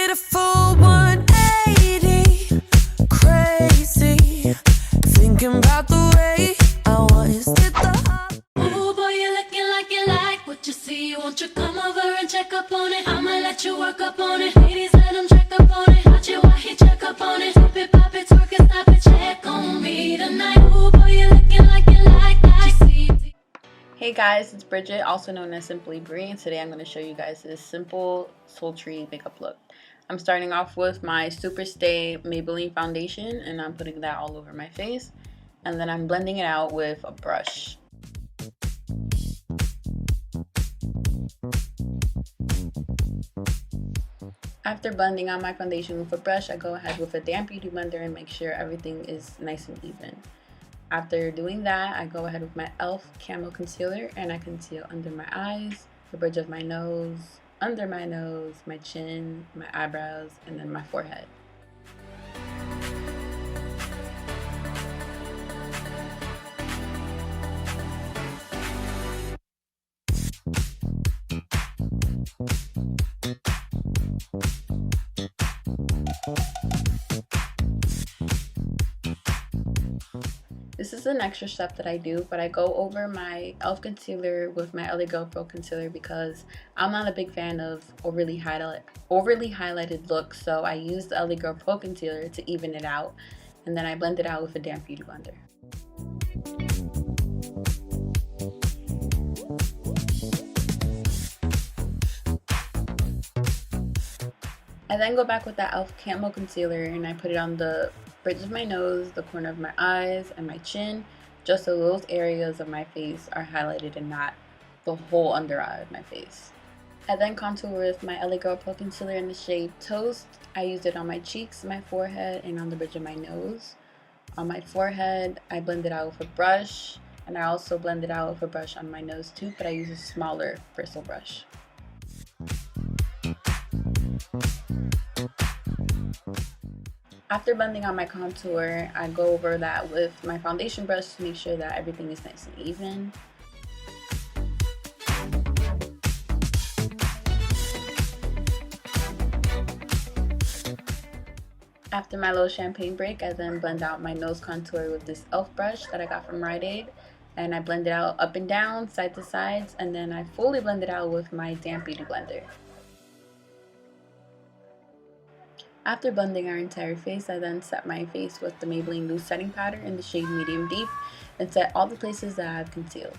did a full 180, crazy, thinking about the way I was. Did the Ooh, boy, you're looking like you like what you see. Won't you come over and check up on it? I'ma let you work up on it. Ladies, let them check up on it. Watch it while he check up on it. Dip it, pop it, twerk it, stop it, check on me tonight. Ooh, boy, you're looking like you like what you see. Hey guys, it's Bridget, also known as Simply Bree, and today I'm going to show you guys this simple, sultry makeup look. I'm starting off with my Superstay Maybelline foundation, and I'm putting that all over my face, and then I'm blending it out with a brush. After blending out my foundation with a brush, I go ahead with a damp beauty blender and make sure everything is nice and even. After doing that, I go ahead with my e.l.f. Camo concealer and I conceal under my eyes, the bridge of my nose, under my nose, my chin, my eyebrows, and then my forehead. This is an extra step that I do, but I go over my e.l.f. concealer with my LA Girl Pro concealer because I'm not a big fan of overly highlighted looks, so I use the LA Girl Pro concealer to even it out, and then I blend it out with a damp beauty blender. I then go back with that e.l.f. Camo concealer and I put it on the bridge of my nose, the corner of my eyes, and my chin, just so those areas of my face are highlighted and not the whole under eye of my face. I then contour with my LA Girl Pro concealer in the shade Toast. I use it on my cheeks, my forehead, and on the bridge of my nose. On my forehead, I blend it out with a brush, and I also blend it out with a brush on my nose too, but I use a smaller bristle brush. After blending out my contour, I go over that with my foundation brush to make sure that everything is nice and even. After my little champagne break, I then blend out my nose contour with this e.l.f. brush that I got from Rite Aid. And I blend it out up and down, side to sides, and then I fully blend it out with my damp beauty blender. After blending our entire face, I then set my face with the Maybelline Loose Setting Powder in the shade Medium Deep and set all the places that I have concealed.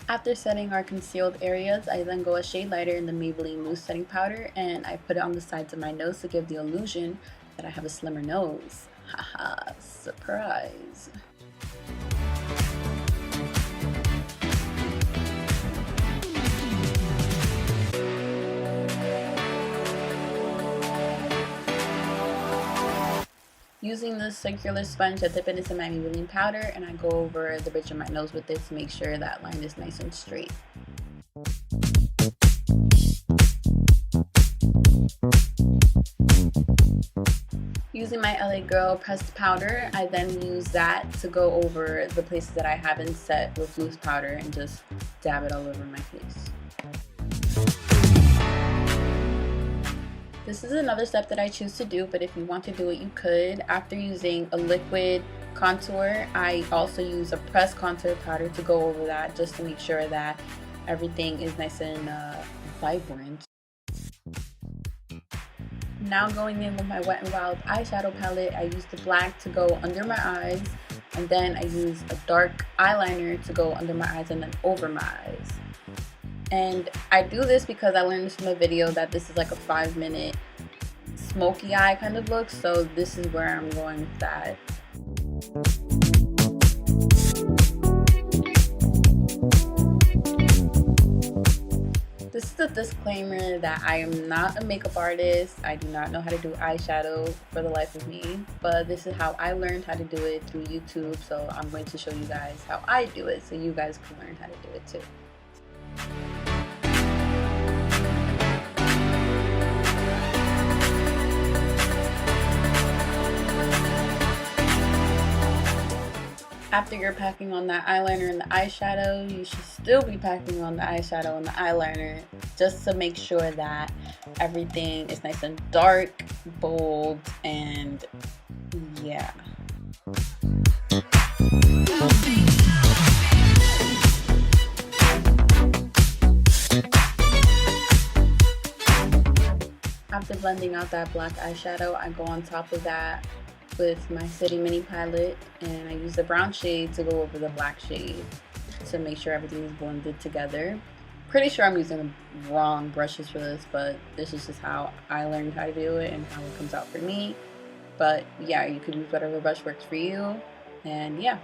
After setting our concealed areas, I then go a shade lighter in the Maybelline Loose Setting Powder and I put it on the sides of my nose to give the illusion that I have a slimmer nose. Haha, surprise. Using this circular sponge, I dip it into my Maybelline powder and I go over the bridge of my nose with it to make sure that line is nice and straight. Using my LA Girl pressed powder, I then use that to go over the places that I haven't set with loose powder and just dab it all over my face. This is another step that I choose to do, but if you want to do it, you could. After using a liquid contour, I also use a pressed contour powder to go over that just to make sure that everything is nice and vibrant. Now going in with my Wet n Wild eyeshadow palette, I use the black to go under my eyes, and then I use a dark eyeliner to go under my eyes and then over my eyes. And I do this because I learned this from a video that this is like a 5-minute smoky eye kind of look, so this is where I'm going with that. This is a disclaimer that I am not a makeup artist. I do not know how to do eyeshadow for the life of me, but this is how I learned how to do it through YouTube, so I'm going to show you guys how I do it so you guys can learn how to do it too. After you're packing on that eyeliner and the eyeshadow, you should still be packing on the eyeshadow and the eyeliner just to make sure that everything is nice and dark, bold, and yeah. After blending out that black eyeshadow, I go on top of that with my City Mini palette, and I use the brown shade to go over the black shade to make sure everything is blended together. Pretty sure I'm using the wrong brushes for this, but this is just how I learned how to do it and how it comes out for me. But yeah, you can use whatever brush works for you, and yeah.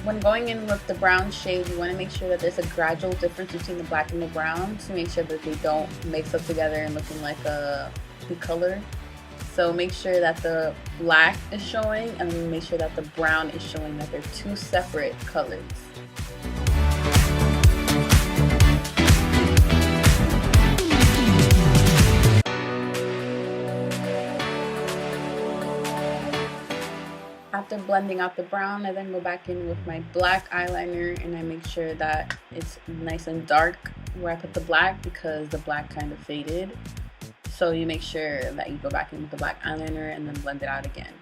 When going in with the brown shade, you want to make sure that there's a gradual difference between the black and the brown to make sure that they don't mix up together and looking like a color. So make sure that the black is showing, and then make sure that the brown is showing, that they're two separate colors. After blending out the brown, I then go back in with my black eyeliner, and I make sure that it's nice and dark where I put the black because the black kind of faded. So you make sure that you go back in with the black eyeliner and then blend it out again.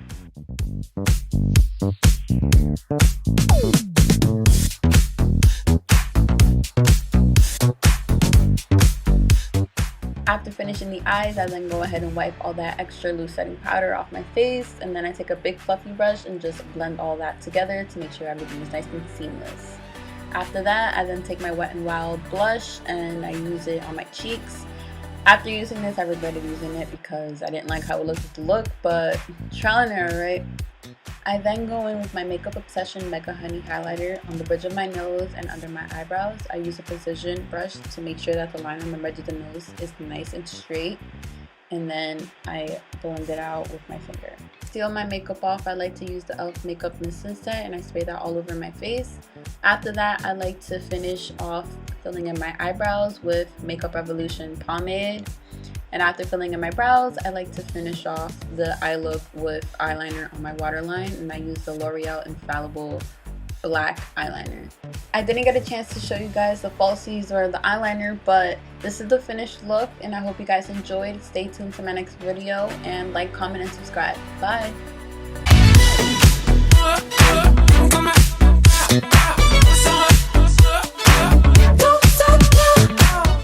After finishing the eyes, I then go ahead and wipe all that extra loose setting powder off my face, and then I take a big fluffy brush and just blend all that together to make sure everything is nice and seamless. After that, I then take my Wet n Wild blush and I use it on my cheeks. After using this, I regretted using it because I didn't like how it looked with the look, but trial and error, right? I then go in with my Makeup Obsession Mega Honey highlighter on the bridge of my nose and under my eyebrows. I use a precision brush to make sure that the line on the bridge of the nose is nice and straight, and then I blend it out with my finger. To seal my makeup off, I like to use the e.l.f. Makeup Mist Set, and I spray that all over my face. After that, I like to finish off filling in my eyebrows with Makeup Revolution pomade. And after filling in my brows, I like to finish off the eye look with eyeliner on my waterline, and I use the L'Oreal Infallible black eyeliner. I didn't get a chance to show you guys the falsies or the eyeliner, but this is the finished look, and I hope you guys enjoyed. Stay tuned for my next video, and like, comment, and subscribe. Bye!